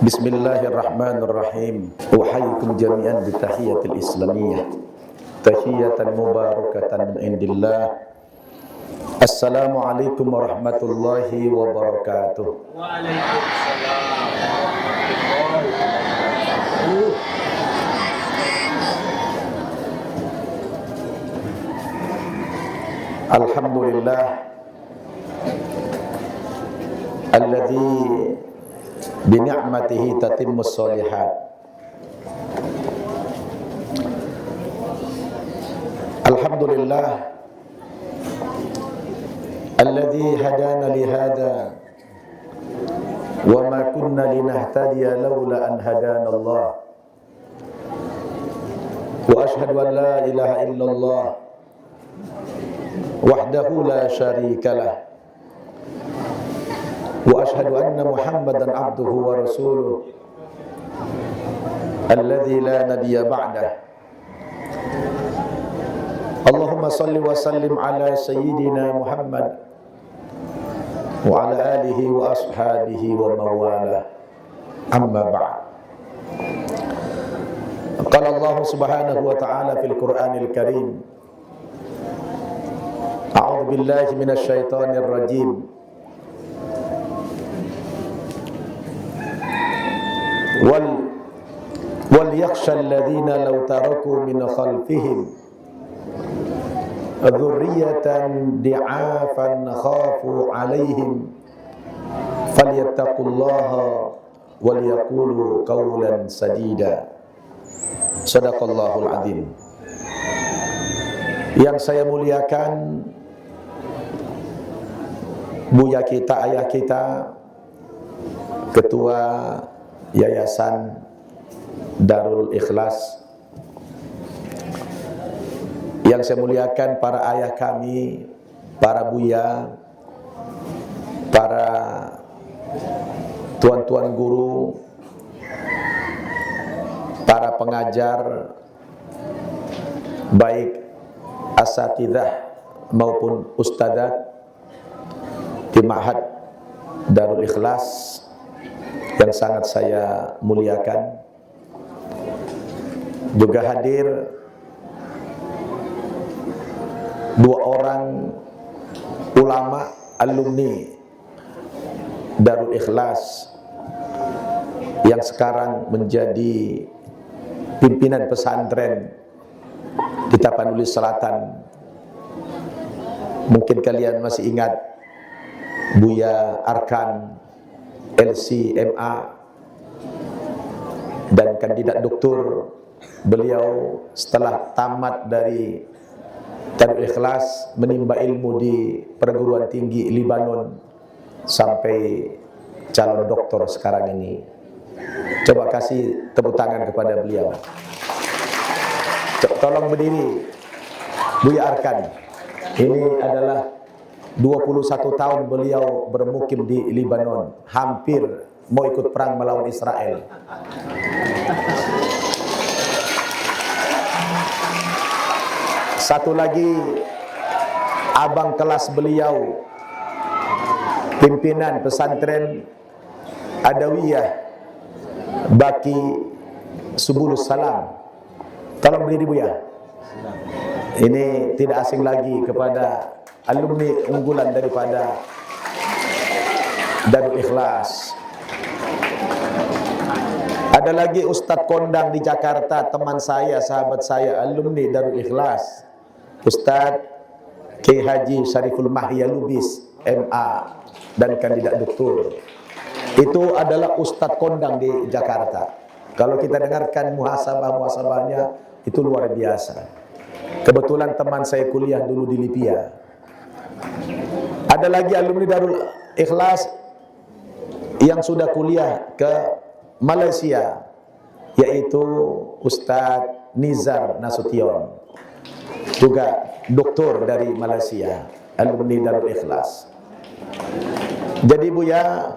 Bismillahirrahmanirrahim. Uhayyikum jami'an bitahiyatil islamiyah, tahiyatan mubarakatan min indillah. Assalamualaikum warahmatullahi wabarakatuh. Waalaikumsalam. Alhamdulillah alladzi bi ni'matihi tatimmus shalihat. Alhamdulillah alladzi hadana li hada wa ma kunna linahtadiya laula an hadana Allah. Wa ashhadu an la ilaha illallah wahdahu la syarika lah. Wa ashhadu anna Muhammadan abduhu wa rasuluh alladzi la nabiyya ba'dah. Allahumma salli wa sallim ala sayyidina Muhammad wa ala alihi wa ashabihi wa mawala. Amma ba'd. Qala Allah subhanahu wa ta'ala fil Qur'anil Karim, a'udzu billahi minasy syaithanir rajim. Wal yakhsha alladhina law taraku min khalfihim dhurriyatan di'afan khafu 'alaihim falyattaqullaha wal yaqulu qawlan sadida. Shadaqallahul azim. Yang saya muliakan, buya kita, ayah kita, ketua Yayasan Darul Ikhlas. Yang saya muliakan para ayah kami, para buya, para tuan-tuan guru, para pengajar, baik asatidzah maupun ustadzat di Ma'had Darul Ikhlas yang sangat saya muliakan. Juga hadir dua orang ulama alumni Darul Ikhlas yang sekarang menjadi pimpinan pesantren di Tapanuli Selatan. Mungkin kalian masih ingat Buya Arkan LC.MA dan kandidat doktor. Beliau setelah tamat dari Darul Ikhlas menimba ilmu di perguruan tinggi Libanon sampai calon doktor sekarang ini. Coba kasih tepuk tangan kepada beliau. Tolong berdiri. Buya Arkan ini adalah 21 tahun beliau bermukim di Libanon, hampir mau ikut perang melawan Israel. Satu lagi abang kelas beliau, pimpinan pesantren Adawiyah Baki Subulus Salam. Tolong berdiri Buya. Ini tidak asing lagi kepada alumni unggulan daripada Darul Ikhlas. Ada lagi Ustadz kondang di Jakarta, teman saya, sahabat saya, alumni Darul Ikhlas, Ustadz Kiai Haji Syariful Mahya Lubis, MA dan kandidat doktor. Itu adalah Ustadz kondang di Jakarta. Kalau kita dengarkan muhasabahnya itu luar biasa. Kebetulan teman saya kuliah dulu di Libya. Ada lagi alumni Darul Ikhlas yang sudah kuliah ke Malaysia, yaitu Ustadz Nizar Nasution, juga doktor dari Malaysia, alumni Darul Ikhlas. Jadi Buya,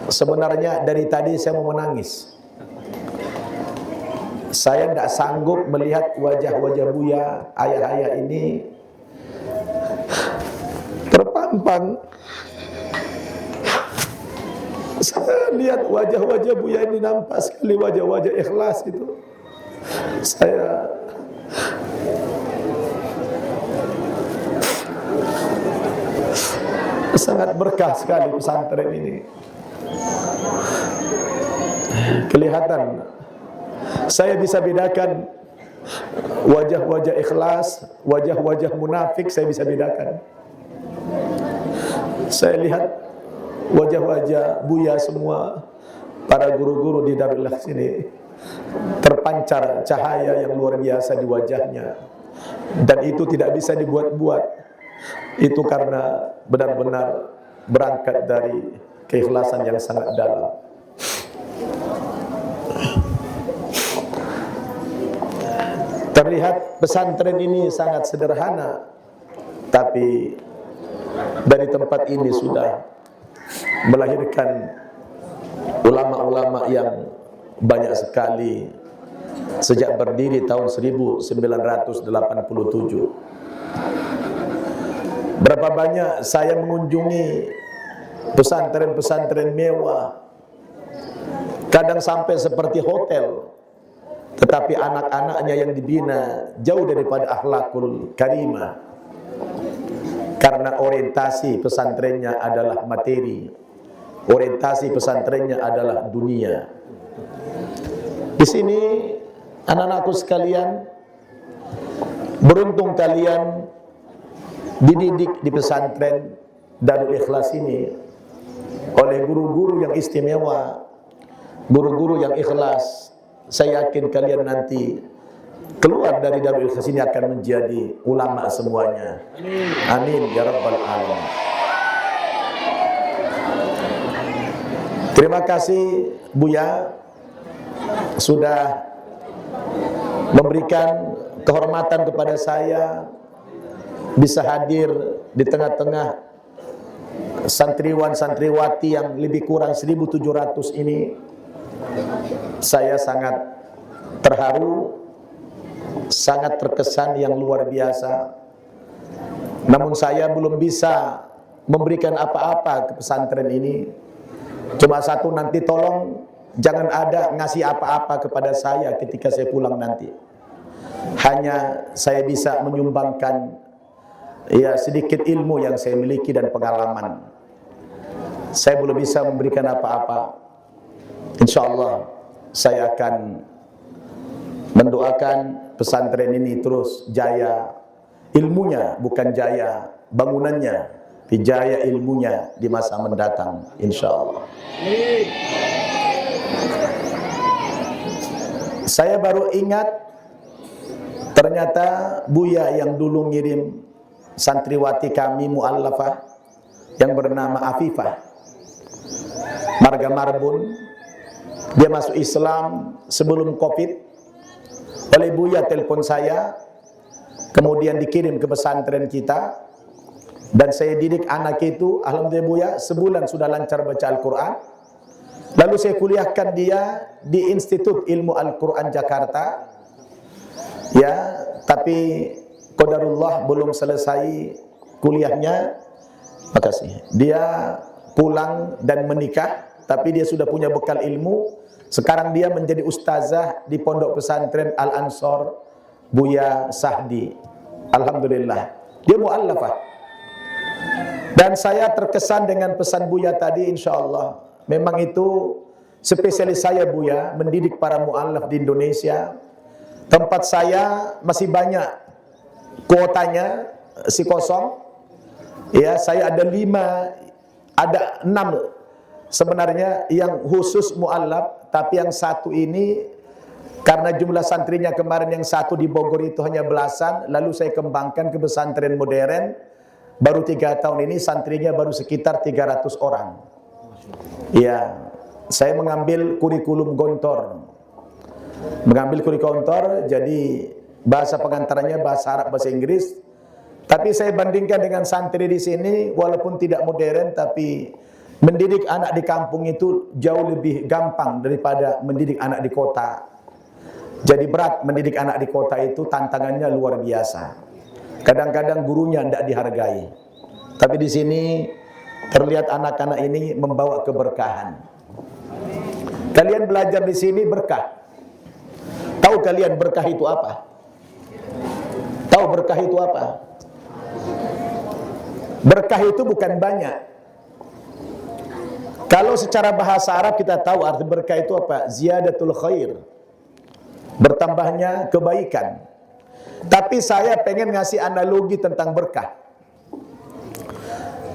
sebenarnya dari tadi saya mau menangis. Saya tidak sanggup melihat wajah-wajah Buya, ayah-ayah ini terpampang Saya lihat wajah-wajah Buya ini, nampak sekali wajah-wajah ikhlas itu. Saya sangat berkah sekali pesantren ini. Kelihatan, saya bisa bedakan wajah-wajah ikhlas, wajah-wajah munafik, saya bisa bedakan. Saya lihat wajah-wajah Buya semua, para guru-guru di Darul Ikhlas ini, terpancar cahaya yang luar biasa di wajahnya. Dan itu tidak bisa dibuat-buat. Itu karena benar-benar berangkat dari keikhlasan yang sangat dalam. Terlihat pesantren ini sangat sederhana, tapi dari tempat ini sudah melahirkan ulama-ulama yang banyak sekali sejak berdiri tahun 1987. Berapa banyak saya mengunjungi pesantren-pesantren mewah, kadang sampai seperti hotel, tetapi anak-anaknya yang dibina jauh daripada akhlakul karimah, karena orientasi pesantrennya adalah materi, orientasi pesantrennya adalah dunia. Di sini anak-anakku sekalian, beruntung kalian dididik di pesantren Darul Ikhlas ini oleh guru-guru yang istimewa, guru-guru yang ikhlas. Saya yakin kalian nanti keluar dari Darul Ikhlas ini akan menjadi ulama semuanya. Amin ya rabbal alamin. Terima kasih Buya sudah memberikan kehormatan kepada saya bisa hadir di tengah-tengah santriwan-santriwati yang lebih kurang 1.700 ini. Saya sangat terharu, sangat terkesan yang luar biasa. Namun saya belum bisa memberikan apa-apa ke pesantren ini. Cuma satu, nanti tolong jangan ada ngasih apa-apa kepada saya ketika saya pulang nanti. Hanya saya bisa menyumbangkan ya sedikit ilmu yang saya miliki dan pengalaman. Saya belum bisa memberikan apa-apa. InsyaAllah saya akan mendoakan pesantren ini terus jaya ilmunya, bukan jaya bangunannya, tapi jaya ilmunya di masa mendatang, InsyaAllah. Saya baru ingat, ternyata Buya yang dulu ngirim santriwati kami mu'allafah yang bernama Afifah Marga Marbun, dia masuk Islam sebelum Covid. Oleh Buya telepon saya, kemudian dikirim ke pesantren kita, dan saya didik anak itu. Alhamdulillah Buya sebulan sudah lancar baca Al-Quran. Lalu saya kuliahkan dia di Institut Ilmu Al-Quran Jakarta. Ya, tapi qadarullah belum selesai kuliahnya. Makasih. Dia pulang dan menikah, tapi dia sudah punya bekal ilmu. Sekarang dia menjadi ustazah di pondok pesantren Al-Ansor Buya Sahdi. Alhamdulillah. Dia mu'allafah. Dan saya terkesan dengan pesan Buya tadi, insyaallah. Memang itu spesialis saya Buya, mendidik para mu'allaf di Indonesia. Tempat saya masih banyak kuotanya, si kosong. Ya, saya ada 5, ada 6 sebenarnya yang khusus mu'allaf. Tapi yang satu ini, karena jumlah santrinya kemarin yang satu di Bogor itu hanya belasan, lalu saya kembangkan ke pesantren modern. Baru 3 tahun ini santrinya baru sekitar 300 orang. Ya, saya mengambil kurikulum gontor. Mengambil kurikulum gontor, jadi bahasa pengantaranya bahasa Arab, bahasa Inggris. Tapi saya bandingkan dengan santri di sini, walaupun tidak modern, tapi mendidik anak di kampung itu jauh lebih gampang daripada mendidik anak di kota. Jadi berat mendidik anak di kota itu, tantangannya luar biasa. Kadang-kadang gurunya tidak dihargai. Tapi di sini Terlihat anak-anak ini membawa keberkahan. Kalian belajar di sini berkah. Tahu kalian berkah itu apa? Tahu berkah itu apa? Berkah itu bukan banyak. Kalau secara bahasa Arab kita tahu arti berkah itu apa? Ziyadatul khair. Bertambahnya kebaikan. Tapi saya pengen ngasih analogi tentang berkah.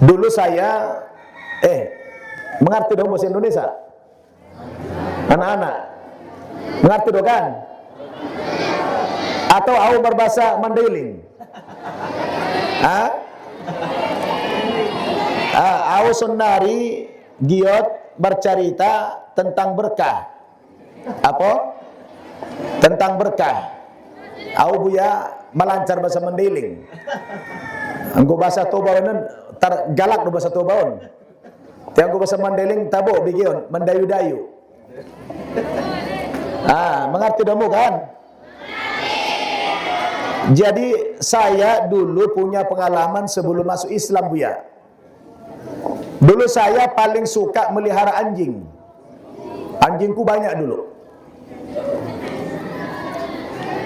Dulu saya mengerti dong bahasa Indonesia? Anak-anak mengerti dong kan? Atau aku berbahasa Mandailing? Aku sundari giot bercerita tentang berkah. Apa? Tentang berkah. Aku buya melancar bahasa Mandailing. Anggo bahasa Tobaon galak do bahasa Tobaon. Tiang go bahasa Mandailing tabo bigion mendayu-dayu. Mengerti dong kan? Jadi saya dulu punya pengalaman sebelum masuk Islam, Buya. Dulu saya paling suka melihara anjing. Anjingku banyak dulu.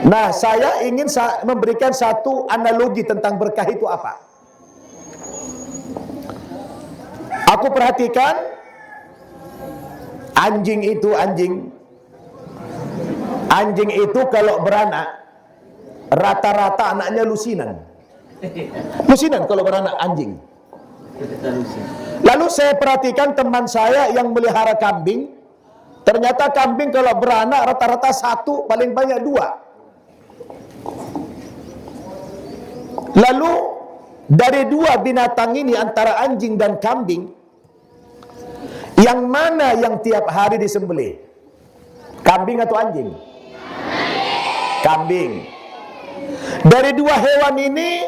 Nah, saya ingin memberikan satu analogi tentang berkah itu apa. Aku perhatikan anjing itu kalau beranak rata-rata anaknya lusinan. Lusinan kalau beranak anjing. Lalu saya perhatikan teman saya yang melihara kambing. Ternyata kambing kalau beranak rata-rata satu, paling banyak dua. Lalu dari dua binatang ini antara anjing dan kambing, yang mana yang tiap hari disembelih? Kambing atau anjing? Kambing. Dari dua hewan ini,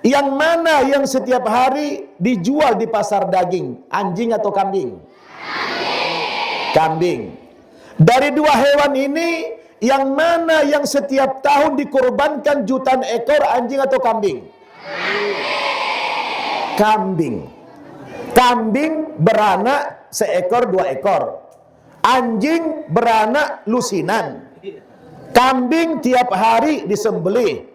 yang mana yang setiap hari dijual di pasar daging? Anjing atau kambing? Kambing. Dari dua hewan ini, yang mana yang setiap tahun dikorbankan jutaan ekor, anjing atau kambing? Kambing. Kambing beranak seekor dua ekor. Anjing beranak lusinan. Kambing tiap hari disembelih.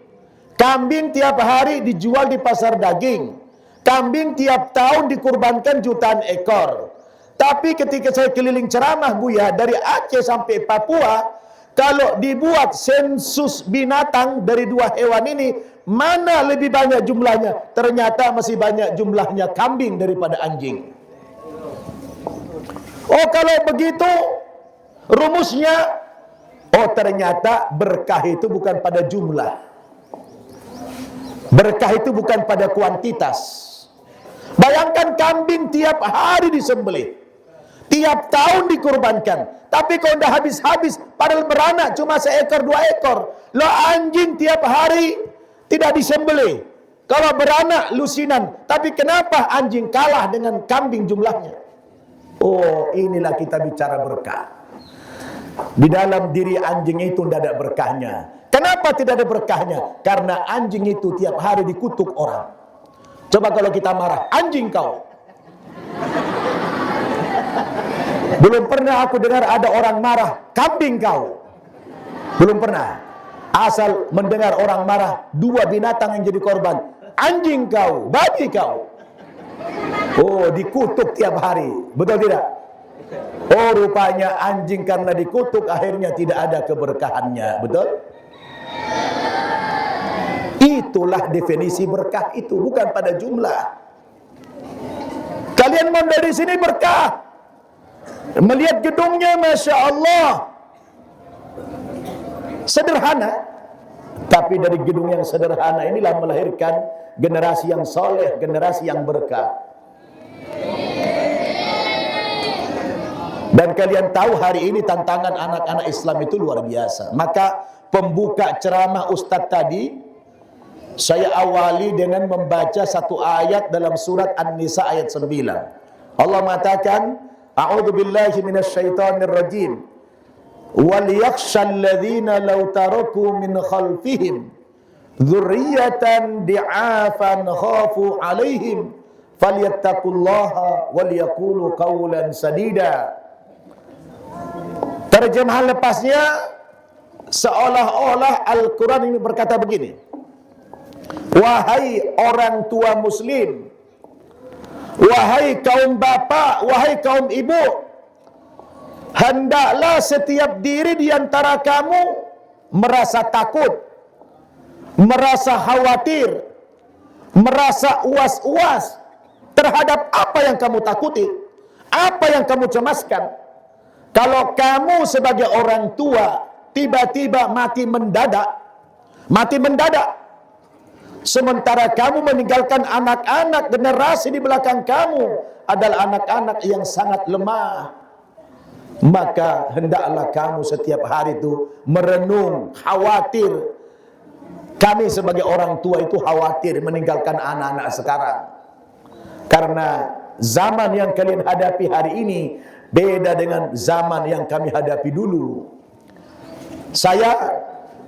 Kambing tiap hari dijual di pasar daging. Kambing tiap tahun dikorbankan jutaan ekor. Tapi ketika saya keliling ceramah, Buya, dari Aceh sampai Papua, kalau dibuat sensus binatang dari dua hewan ini, mana lebih banyak jumlahnya? Ternyata masih banyak jumlahnya kambing daripada anjing. Oh, kalau begitu rumusnya, ternyata berkah itu bukan pada jumlah. Berkah itu bukan pada kuantitas. Bayangkan kambing tiap hari disembelih. Tiap tahun dikurbankan. Tapi kalau udah habis-habis, padahal beranak cuma seekor dua ekor. Lo anjing tiap hari tidak disembelih. Kalau beranak lusinan. Tapi kenapa anjing kalah dengan kambing jumlahnya? Oh, inilah kita bicara berkah. Di dalam diri anjing itu tidak ada berkahnya. Kenapa tidak ada berkahnya? Karena anjing itu tiap hari dikutuk orang. Coba kalau kita marah, anjing kau. Belum pernah aku dengar ada orang marah, kambing kau. Belum pernah. Asal mendengar orang marah, dua binatang yang jadi korban, anjing kau, babi kau. Oh, dikutuk tiap hari. Betul tidak? Oh, rupanya anjing karena dikutuk akhirnya tidak ada keberkahannya. Betul? Itulah definisi berkah itu, bukan pada jumlah. Kalian mau dari sini berkah. Melihat gedungnya, Masya Allah, sederhana. Tapi dari gedung yang sederhana inilah melahirkan generasi yang soleh, generasi yang berkah. Dan kalian tahu hari ini tantangan anak-anak Islam itu luar biasa. Maka pembuka ceramah Ustadz tadi, saya awali dengan membaca satu ayat dalam surat An-Nisa ayat 9. Allah mengatakan, A'udzu billahi minasyaitonir rajim. Wal yakhshal ladzina law taraku min khalfihim dzurriyyatan di'afan khafu 'alaihim falyattaqullaha wal yaqulu qawlan sadida. Terjemahan lepasnya seolah-olah Al-Quran ini berkata begini: wahai orang tua muslim, wahai kaum bapak, wahai kaum ibu, hendaklah setiap diri di antara kamu merasa takut, merasa khawatir, merasa uas-uas terhadap apa yang kamu takuti, apa yang kamu cemaskan. Kalau kamu sebagai orang tua tiba-tiba mati mendadak, sementara kamu meninggalkan anak-anak, generasi di belakang kamu adalah anak-anak yang sangat lemah, maka hendaklah kamu setiap hari itu merenung, khawatir. Kami sebagai orang tua itu khawatir meninggalkan anak-anak sekarang, karena zaman yang kalian hadapi hari ini beda dengan zaman yang kami hadapi dulu. Saya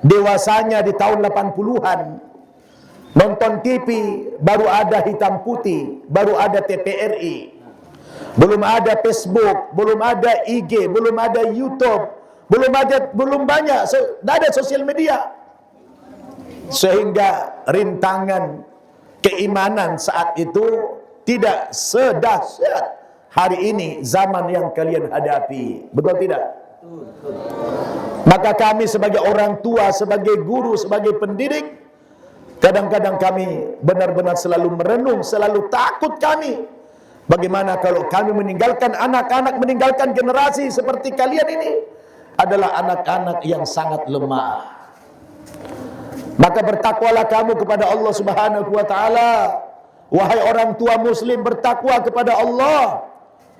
dewasanya di tahun 80-an, nonton TV baru ada hitam putih, baru ada TVRI, belum ada Facebook, belum ada IG, belum ada YouTube, belum banyak, tidak ada sosial media, sehingga rintangan keimanan saat itu tidak sedahsyat hari ini zaman yang kalian hadapi. Betul tidak? Maka kami sebagai orang tua, sebagai guru, sebagai pendidik, kadang-kadang kami benar-benar selalu merenung, selalu takut kami. Bagaimana kalau kami meninggalkan anak-anak, meninggalkan generasi seperti kalian ini adalah anak-anak yang sangat lemah. Maka bertakwalah kamu kepada Allah Subhanahu wa taala. Wahai orang tua muslim, bertakwa kepada Allah.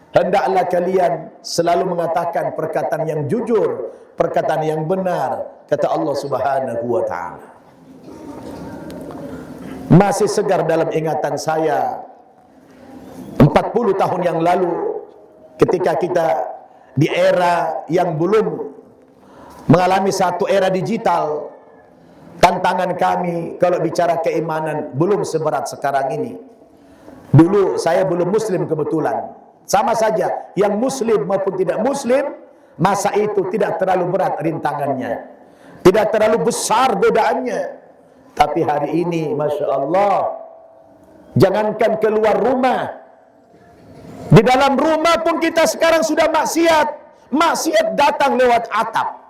Hendaklah kalian selalu mengatakan perkataan yang jujur, perkataan yang benar, kata Allah Subhanahu wa taala. Masih segar dalam ingatan saya 40 tahun yang lalu, ketika kita di era yang belum mengalami satu era digital, tantangan kami kalau bicara keimanan belum seberat sekarang ini. Dulu saya belum muslim kebetulan. Sama saja, yang muslim maupun tidak muslim, masa itu tidak terlalu berat rintangannya, tidak terlalu besar godaannya. Tapi hari ini, Masya Allah, jangankan keluar rumah, di dalam rumah pun kita sekarang sudah maksiat. Maksiat datang lewat atap.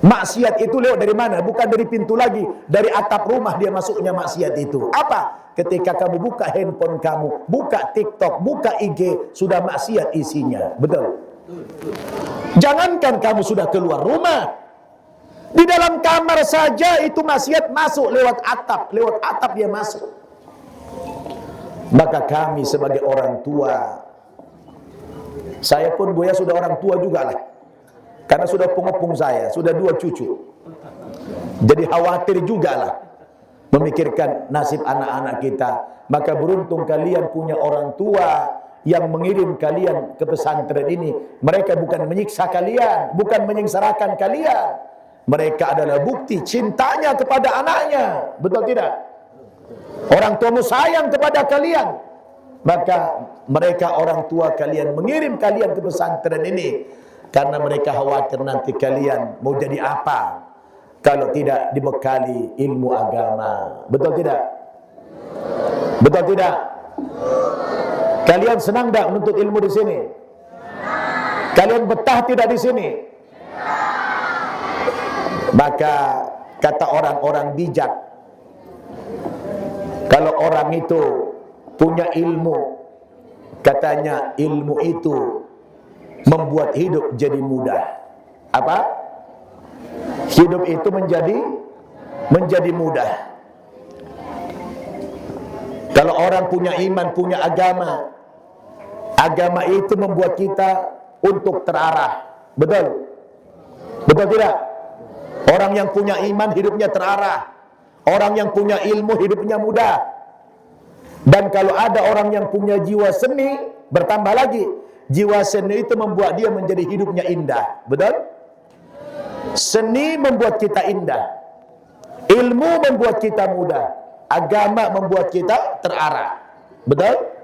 Maksiat itu lewat dari mana? Bukan dari pintu lagi, dari atap rumah dia masuknya maksiat itu. Apa? Ketika kamu buka handphone kamu, buka TikTok, buka IG, sudah maksiat isinya. Betul? Jangankan kamu sudah keluar rumah, di dalam kamar saja itu maksiat masuk lewat atap dia masuk. Maka kami sebagai orang tua, saya pun Buya sudah orang tua juga lah, karena sudah pengepung saya, sudah 2 cucu. Jadi khawatir juga lah memikirkan nasib anak-anak kita. Maka beruntung kalian punya orang tua yang mengirim kalian ke pesantren ini. Mereka bukan menyiksa kalian, bukan menyengsarakan kalian. Mereka adalah bukti cintanya kepada anaknya. Betul tidak? Orang tuamu sayang kepada kalian, maka mereka orang tua kalian mengirim kalian ke pesantren ini karena mereka khawatir nanti kalian mau jadi apa kalau tidak dibekali ilmu agama. Betul tidak? Betul tidak? Kalian senang tidak menuntut ilmu di sini? Kalian betah tidak di sini? Maka kata orang-orang bijak, kalau orang itu punya ilmu, katanya ilmu itu membuat hidup jadi mudah. Apa? Hidup itu menjadi mudah. Kalau orang punya iman, punya agama, agama itu membuat kita untuk terarah. Betul? Betul tidak? Orang yang punya iman hidupnya terarah. Orang yang punya ilmu hidupnya mudah. Dan kalau ada orang yang punya jiwa seni, bertambah lagi. Jiwa seni itu membuat dia menjadi hidupnya indah. Betul? Seni membuat kita indah. Ilmu membuat kita mudah. Agama membuat kita terarah. Betul?